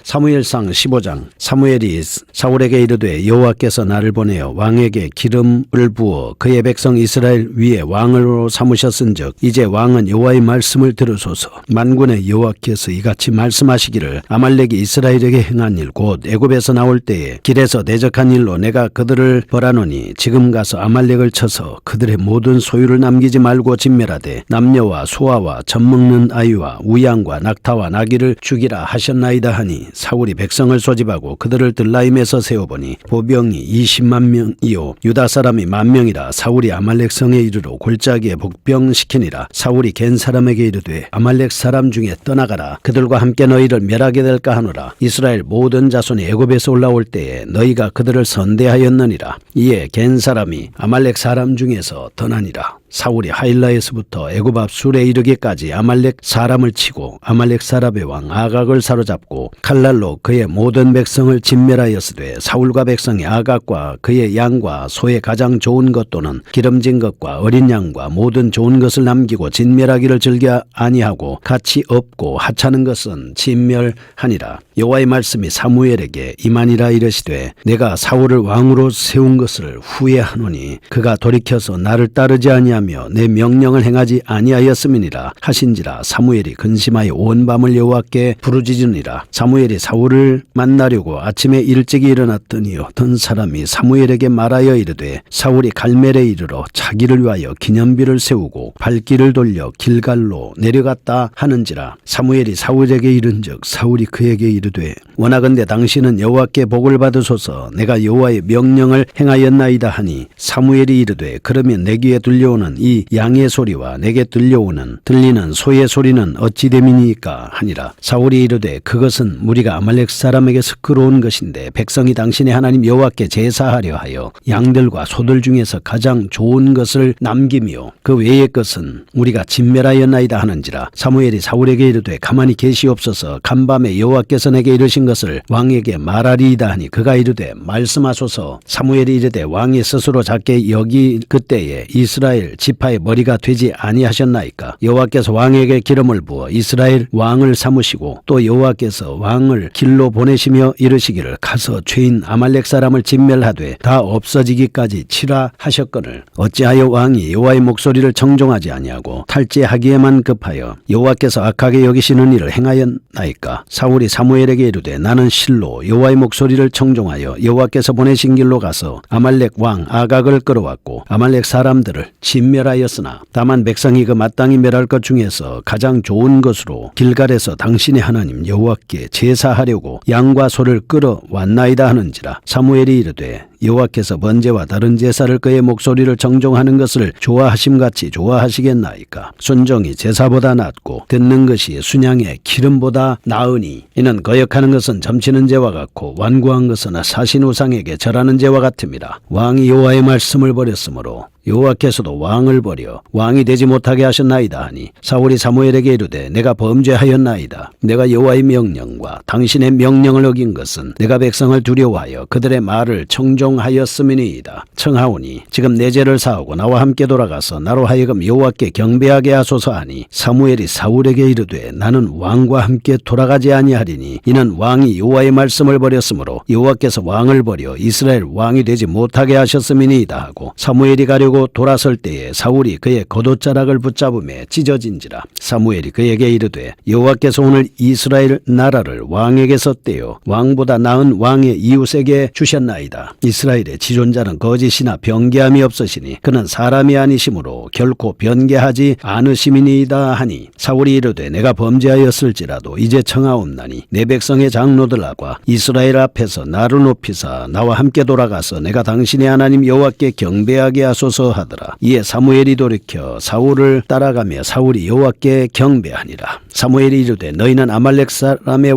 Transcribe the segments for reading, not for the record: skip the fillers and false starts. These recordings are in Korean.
사무엘상 15장. 사무엘이 사울에게 이르되 여호와께서 나를 보내어 왕에게 기름을 부어 그의 백성 이스라엘 위에 왕으로 삼으셨은즉 이제 왕은 여호와의 말씀을 들으소서. 만군의 여호와께서 이같이 말씀하시기를 아말렉이 이스라엘에게 행한 일 곧 애굽에서 나올 때에 길에서 대적한 일로 내가 그들을 벌하노니 지금 가서 아말렉을 쳐서 그들의 모든 소유를 남기지 말고 진멸하되 남녀와 소아와 젖먹는 아이와 우양과 낙타와 나귀를 죽이라 하셨나이다 하니 사울이 백성을 소집하고 그들을 들라임에서 세워보니 보병이 20만 명이요 유다 사람이 10,000명이라. 사울이 아말렉 성에 이르러 골짜기에 복병시키니라. 사울이 겐 사람에게 이르되 아말렉 사람 중에 떠나가라. 그들과 함께 너희를 멸하게 될까 하노라. 이스라엘 모든 자손이 애굽에서 올라올 때에 너희가 그들을 선대하였느니라. 이에 겐 사람이 아말렉 사람 중에서 떠나니라. 사울이 하일라에서부터 애굽 앞 술에 이르기까지 아말렉 사람을 치고 아말렉 사람의 왕 아각을 사로잡고 칼날로 그의 모든 백성을 진멸하였으되 사울과 백성이 아각과 그의 양과 소의 가장 좋은 것 또는 기름진 것과 어린 양과 모든 좋은 것을 남기고 진멸하기를 즐겨 아니하고 가치 없고 하찮은 것은 진멸하니라. 여호와의 말씀이 사무엘에게 임하니라. 이르시되 내가 사울을 왕으로 세운 것을 후회하노니 그가 돌이켜서 나를 따르지 아니하며 내 명령을 행하지 아니하였음이니라 하신지라. 사무엘이 근심하여 온 밤을 여호와께 부르짖으니라. 사무엘이 사울을 만나려고 아침에 일찍이 일어났더니 어떤 사람이 사무엘에게 말하여 이르되 사울이 갈멜에 이르러 자기를 위하여 기념비를 세우고 발길을 돌려 길갈로 내려갔다 하는지라. 사무엘이 사울에게 이른즉 사울이 그에게 이르되 원하건대 당신은 여호와께 복을 받으소서. 내가 여호와의 명령을 행하였나이다 하니 사무엘이 이르되 그러면 내 귀에 들려오는 이 양의 소리와 내게 들리는 소의 소리는 어찌 됨이니까 하니라. 사울이 이르되 그것은 무리가 아말렉 사람에게서 끌어온 것인데 백성이 당신의 하나님 여호와께 제사하려 하여 양들과 소들 중에서 가장 좋은 것을 남기며 그 외의 것은 우리가 진멸하였나이다 하는지라. 사무엘이 사울에게 이르되 가만히 계시옵소서. 간밤에 여호와께서 내게 이르신 것을 왕에게 말하리이다 하니 그가 이르되 말씀하소서. 사무엘이 이르되 왕이 스스로 작게 여기 그때에 이스라엘 지파의 머리가 되지 아니하셨나이까. 여호와께서 왕에게 기름을 부어 이스라엘 왕을 삼으시고 또 여호와께서 왕을 길로 보내시며 이르시기를 가서 죄인 아말렉 사람을 진멸하되 다 없어지기까지 치라 하셨거늘 어찌하여 왕이 여호와의 목소리를 청종하지 아니하고 탈죄하기에만 급하여 여호와께서 악하게 여기시는 일을 행하였나이까. 사울이 사무엘에게 이르되 나는 실로 여호와의 목소리를 청종하여 여호와께서 보내신 길로 가서 아말렉 왕 아각을 끌어왔고 아말렉 사람들을 진멸하였으나 다만 백성이 그 마땅히 멸할 것 중에서 가장 좋은 것으로 길갈에서 당신의 하나님 여호와께 제사하려고 양과 소를 끌어왔나이다 하는지라. 사무엘이 이르되 여호와께서 번제와 다른 제사를 그의 목소리를 정종하는 것을 좋아하심같이 좋아하시겠나이까. 순종이 제사보다 낫고 듣는 것이 순양의 기름보다 나으니 이는 거역하는 것은 점치는 죄와 같고 완고한 것은 사신 우상에게 절하는 죄와 같음이라. 왕이 여호와의 말씀을 버렸으므로 여호와께서도 왕을 버려 왕이 되지 못하게 하셨나이다 하니 사울이 사무엘에게 이르되 내가 범죄하였나이다. 내가 여호와의 명령과 당신의 명령을 어긴 것은 내가 백성을 두려워하여 그들의 말을 청종하였음이니이다. 청하오니 지금 내 죄를 사하고 나와 함께 돌아가서 나로 하여금 여호와께 경배하게 하소서 하니 사무엘이 사울에게 이르되 나는 왕과 함께 돌아가지 아니하리니 이는 왕이 여호와의 말씀을 버렸으므로 여호와께서 왕을 버려 이스라엘 왕이 되지 못하게 하셨음이니이다 하고 사무엘이 가려고 돌아설 때에 사울이 그의 겉옷자락을 붙잡음에 찢어진지라. 사무엘이 그에게 이르되 여호와께서 오늘 이스라엘 나라를 왕에게서 떼어 왕보다 나은 왕의 이웃에게 주셨나이다. 이스라엘의 지존자는 거짓이나 변개함이 없으시니 그는 사람이 아니시므로 결코 변개하지 않으심이니이다 하니 사울이 이르되 내가 범죄하였을지라도 이제 청하옵나니 내 백성의 장로들과 이스라엘 앞에서 나를 높이사 나와 함께 돌아가서 내가 당신의 하나님 여호와께 경배하게 하소서 하더라. 이에 사무엘이 돌이켜 사울을 따라가며 사울이 여호와께 경배하니라. 사무엘이 이르되 너희는 아말렉 사람의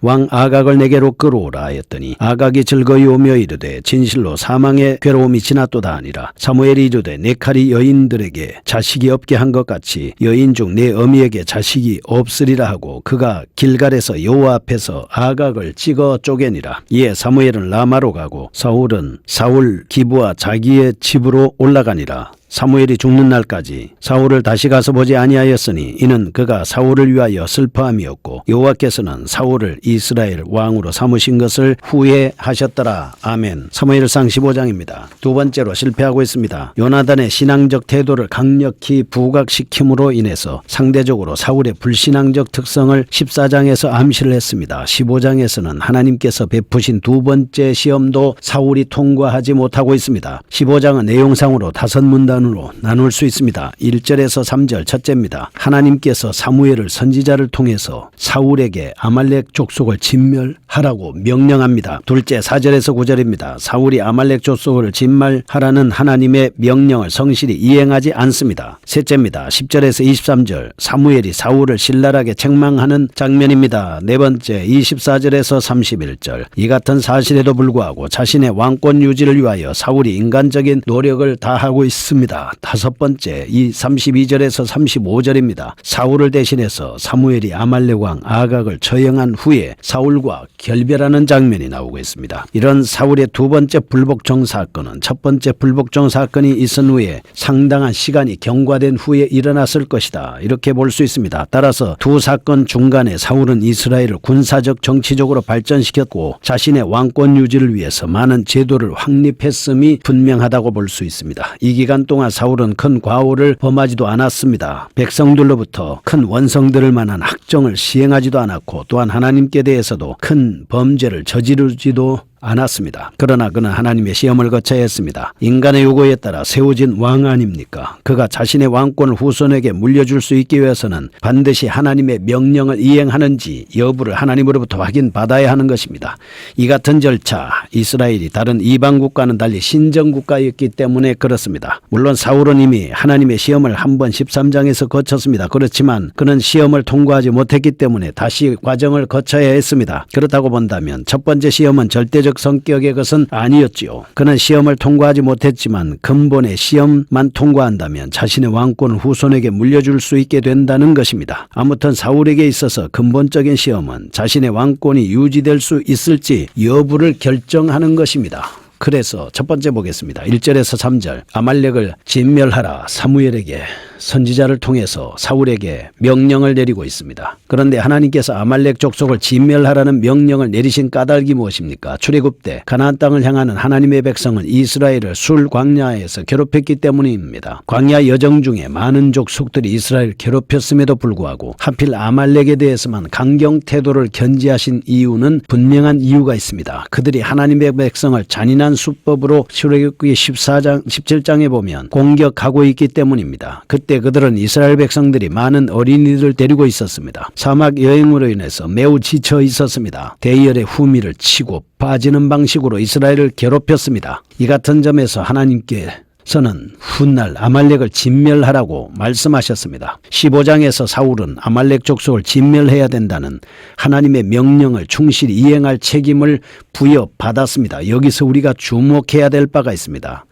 왕 아각을 내게로 끌어오라 하였더니 아각이 즐거이 오며 이르되 진실로 사망의 괴로움이 지났도다 하니라. 사무엘이 이르되 내 칼이 여인들에게 자식이 없게 한 것 같이 여인 중 내 어미에게 자식이 없으리라 하고 그가 길갈에서 여호와 앞에서 아각을 찍어 쪼개니라. 이에 사무엘은 라마로 가고 사울은 사울 기브와 자기의 집으로 올라가니라. 사무엘이 죽는 날까지 사울을 다시 가서 보지 아니하였으니 이는 그가 사울을 위하여 슬퍼함이었고 여호와께서는 사울을 이스라엘 왕으로 삼으신 것을 후회하셨더라. 아멘. 사무엘상 15장입니다. 두 번째로 실패하고 있습니다. 요나단의 신앙적 태도를 강력히 부각시킴으로 인해서 상대적으로 사울의 불신앙적 특성을 14장에서 암시를 했습니다. 15장에서는 하나님께서 베푸신 두 번째 시험도 사울이 통과하지 못하고 있습니다. 15장은 내용상으로 5문단으로 나눌 수 있습니다. 1절에서 3절 첫째입니다. 하나님께서 사무엘을 선지자를 통해서 사울에게 아말렉 족속을 진멸하라고 명령합니다. 둘째 4절에서 9절입니다. 사울이 아말렉 족속을 진멸하라는 하나님의 명령을 성실히 이행하지 않습니다. 셋째입니다. 10절에서 23절 사무엘이 사울을 신랄하게 책망하는 장면입니다. 네 번째 24절에서 31절 이 같은 사실에도 불구하고 자신의 왕권 유지를 위하여 사울이 인간적인 노력을 다하고 있습니다. 다섯 번째 이 32절에서 35절입니다. 사울을 대신해서 사무엘이 아말렉 왕 아각을 처형한 후에 사울과 결별하는 장면이 나오고 있습니다. 이런 사울의 두 번째 불복종 사건은 첫 번째 불복종 사건이 있은 후에 상당한 시간이 경과된 후에 일어났을 것이다. 이렇게 볼 수 있습니다. 따라서 두 사건 중간에 사울은 이스라엘을 군사적 정치적으로 발전시켰고 자신의 왕권 유지를 위해서 많은 제도를 확립했음이 분명하다고 볼 수 있습니다. 이 기간 동안 사울은 큰 과오를 범하지도 않았습니다. 백성들로부터 큰 원성들을 만한 학정을 시행하지도 않았고 또한 하나님께 대해서도 큰 범죄를 저지르지도 않았습니다. 그러나 그는 하나님의 시험을 거쳐야 했습니다. 인간의 요구에 따라 세워진 왕 아닙니까? 그가 자신의 왕권을 후손에게 물려줄 수 있기 위해서는 반드시 하나님의 명령을 이행하는지 여부를 하나님으로부터 확인받아야 하는 것입니다. 이 같은 절차 이스라엘이 다른 이방 국가는 달리 신정 국가였기 때문에 그렇습니다. 물론 사울은 이미 하나님의 시험을 한 번 13장에서 거쳤습니다. 그렇지만 그는 시험을 통과하지 못했기 때문에 다시 과정을 거쳐야 했습니다. 그렇다고 본다면 첫 번째 시험은 절대적 성격의 것은 아니었지요. 그는 시험을 통과하지 못했지만 근본의 시험만 통과한다면 자신의 왕권을 후손에게 물려줄 수 있게 된다는 것입니다. 아무튼 사울에게 있어서 근본적인 시험은 자신의 왕권이 유지될 수 있을지 여부를 결정하는 것입니다. 그래서 첫 번째 보겠습니다. 1절에서 3절 아말렉을 진멸하라 사무엘에게 선지자를 통해서 사울에게 명령을 내리고 있습니다. 그런데 하나님께서 아말렉 족속을 진멸하라는 명령을 내리신 까닭이 무엇입니까? 출애굽 때 가나안 땅을 향하는 하나님의 백성은 이스라엘을 술 광야에서 괴롭혔기 때문입니다. 광야 여정 중에 많은 족속들이 이스라엘을 괴롭혔음에도 불구하고 하필 아말렉에 대해서만 강경 태도를 견지하신 이유는 분명한 이유가 있습니다. 그들이 하나님의 백성을 잔인한 수법으로 출애굽기 14장 17장에 보면 공격하고 있기 때문입니다. 그때 그들은 이스라엘 백성들이 많은 어린이들을 데리고 있었습니다. 사막 여행으로 인해서 매우 지쳐 있었습니다. 대열의 후미를 치고 빠지는 방식으로 이스라엘을 괴롭혔습니다. 이 같은 점에서 하나님께서는 훗날 아말렉을 진멸하라고 말씀하셨습니다. 15장에서 사울은 아말렉 족속을 진멸해야 된다는 하나님의 명령을 충실히 이행할 책임을 부여받았습니다. 여기서 우리가 주목해야 될 바가 있습니다.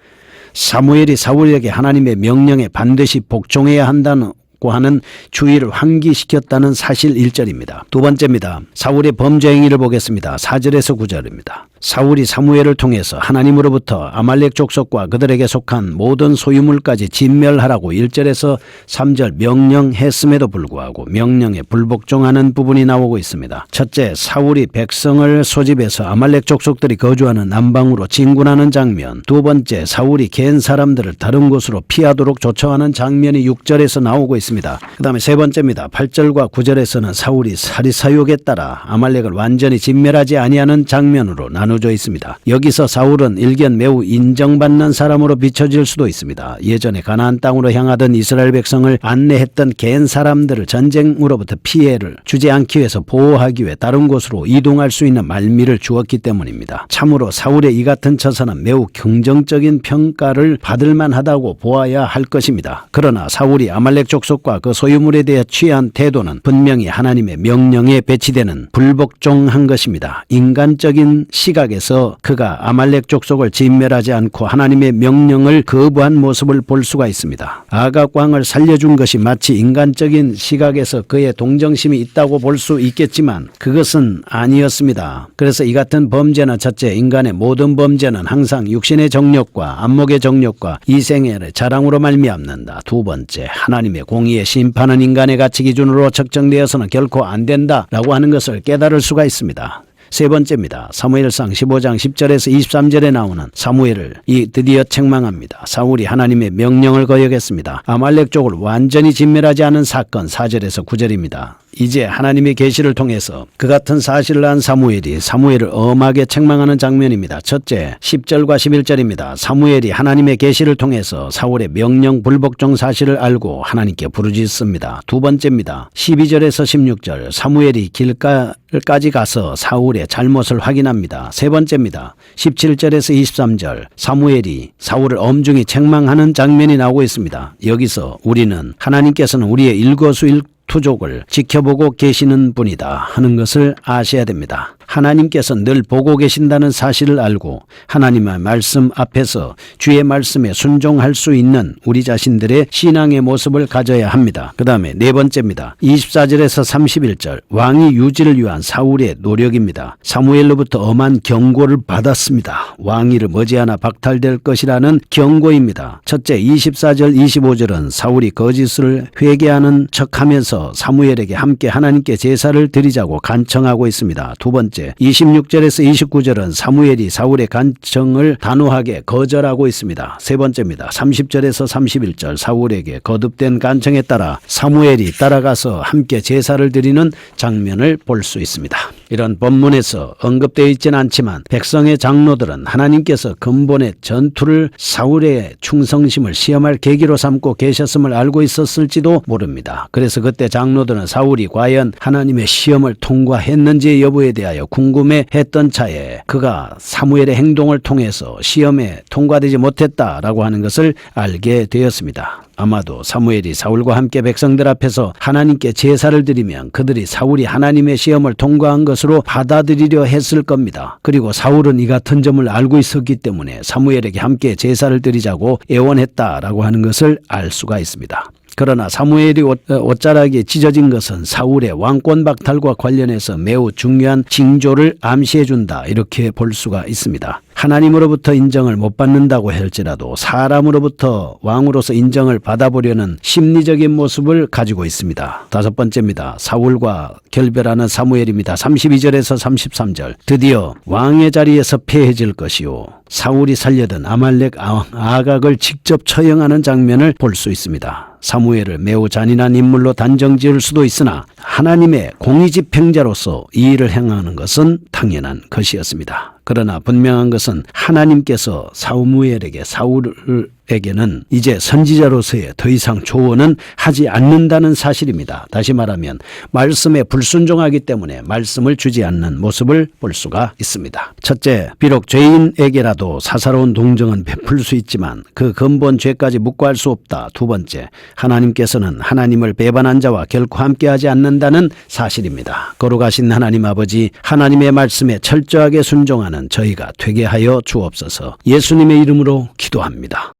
사무엘이 사울에게 하나님의 명령에 반드시 복종해야 한다고 하는 주의를 환기시켰다는 사실 1절입니다. 두 번째입니다. 사울의 범죄 행위를 보겠습니다. 4절에서 9절입니다. 사울이 사무엘을 통해서 하나님으로부터 아말렉 족속과 그들에게 속한 모든 소유물까지 진멸하라고 1절에서 3절 명령했음에도 불구하고 명령에 불복종하는 부분이 나오고 있습니다. 첫째, 사울이 백성을 소집해서 아말렉 족속들이 거주하는 남방으로 진군하는 장면. 두 번째, 사울이 갠 사람들을 다른 곳으로 피하도록 조처하는 장면이 6절에서 나오고 있습니다. 그 다음에 세 번째입니다. 8절과 9절에서는 사울이 사리사욕에 따라 아말렉을 완전히 진멸하지 아니하는 장면으로 나눠져 있습니다. 여기서 사울은 일견 매우 인정받는 사람으로 비춰질 수도 있습니다. 예전에 가나안 땅으로 향하던 이스라엘 백성을 안내했던 갠 사람들을 전쟁으로부터 피해를 주지 않기 위해서 보호하기 위해 다른 곳으로 이동할 수 있는 말미를 주었기 때문입니다. 참으로 사울의 이 같은 처사는 매우 긍정적인 평가를 받을 만하다고 보아야 할 것입니다. 그러나 사울이 아말렉 족속 가족과 그 소유물에 대해 취한 태도는 분명히 하나님의 명령에 배치되는 불복종한 것입니다. 인간적인 시각에서 그가 아말렉 족속을 진멸하지 않고 하나님의 명령을 거부한 모습을 볼 수가 있습니다. 아각 왕을 살려준 것이 마치 인간적인 시각에서 그의 동정심이 있다고 볼 수 있겠지만 그것은 아니었습니다. 그래서 이 같은 범죄는 첫째, 인간의 모든 범죄는 항상 육신의 정욕과 안목의 정욕과 이생의 자랑으로 말미암는다. 두 번째, 하나님의 공의의 심판은 인간의 가치 기준으로 측정되어서는 결코 안 된다라고 하는 것을 깨달을 수가 있습니다. 세 번째입니다. 사무엘상 15장 10절에서 23절에 나오는 사무엘을 드디어 책망합니다. 사울이 하나님의 명령을 거역했습니다. 아말렉 족을 완전히 진멸하지 않은 사건 4절에서 9절입니다. 이제 하나님의 계시를 통해서 그 같은 사실을 한 사무엘이 사무엘을 엄하게 책망하는 장면입니다. 첫째, 10절과 11절입니다. 사무엘이 하나님의 계시를 통해서 사울의 명령 불복종 사실을 알고 하나님께 부르짖습니다. 두 번째입니다. 12절에서 16절 사무엘이 길가까지 가서 사울의 잘못을 확인합니다. 세 번째입니다. 17절에서 23절 사무엘이 사울을 엄중히 책망하는 장면이 나오고 있습니다. 여기서 우리는 하나님께서는 우리의 일거수일투족을 지켜보고 계시는 분이다 하는 것을 아셔야 됩니다. 하나님께서 늘 보고 계신다는 사실을 알고 하나님의 말씀 앞에서 주의 말씀에 순종할 수 있는 우리 자신들의 신앙의 모습을 가져야 합니다. 그 다음에 네 번째입니다. 24절에서 31절 왕위 유지를 위한 사울의 노력입니다. 사무엘로부터 엄한 경고를 받았습니다. 왕위를 머지않아 박탈될 것이라는 경고입니다. 첫째, 24절 25절은 사울이 거짓을 회개하는 척하면서 사무엘에게 함께 하나님께 제사를 드리자고 간청하고 있습니다. 두 번째, 26절에서 29절은 사무엘이 사울의 간청을 단호하게 거절하고 있습니다. 세 번째입니다. 30절에서 31절 사울에게 거듭된 간청에 따라 사무엘이 따라가서 함께 제사를 드리는 장면을 볼 수 있습니다. 이런 본문에서 언급되어 있지는 않지만 백성의 장로들은 하나님께서 근본의 전투를 사울의 충성심을 시험할 계기로 삼고 계셨음을 알고 있었을지도 모릅니다. 그래서 그때 장로들은 사울이 과연 하나님의 시험을 통과했는지 여부에 대하여 궁금해했던 차에 그가 사무엘의 행동을 통해서 시험에 통과되지 못했다라고 하는 것을 알게 되었습니다. 아마도 사무엘이 사울과 함께 백성들 앞에서 하나님께 제사를 드리면 그들이 사울이 하나님의 시험을 통과한 것으로 받아들이려 했을 겁니다. 그리고 사울은 이 같은 점을 알고 있었기 때문에 사무엘에게 함께 제사를 드리자고 애원했다라고 하는 것을 알 수가 있습니다. 그러나 사무엘이 옷자락에 찢어진 것은 사울의 왕권 박탈과 관련해서 매우 중요한 징조를 암시해준다 이렇게 볼 수가 있습니다. 하나님으로부터 인정을 못 받는다고 할지라도 사람으로부터 왕으로서 인정을 받아보려는 심리적인 모습을 가지고 있습니다. 다섯 번째입니다. 사울과 결별하는 사무엘입니다. 32절에서 33절 드디어 왕의 자리에서 패해질 것이요 사울이 살려던 아말렉 아각을 직접 처형하는 장면을 볼 수 있습니다. 사무엘을 매우 잔인한 인물로 단정지을 수도 있으나 하나님의 공의집행자로서 이 일을 행하는 것은 당연한 것이었습니다. 그러나 분명한 것은 하나님께서 사울에게는 이제 선지자로서의 더 이상 조언은 하지 않는다는 사실입니다. 다시 말하면 말씀에 불순종하기 때문에 말씀을 주지 않는 모습을 볼 수가 있습니다. 첫째, 비록 죄인에게라도 사사로운 동정은 베풀 수 있지만 그 근본 죄까지 묵과할 수 없다. 두 번째, 하나님께서는 하나님을 배반한 자와 결코 함께하지 않는다는 사실입니다. 거룩하신 하나님 아버지, 하나님의 말씀에 철저하게 순종하는 저희가 되게 하여 주옵소서. 예수님의 이름으로 기도합니다.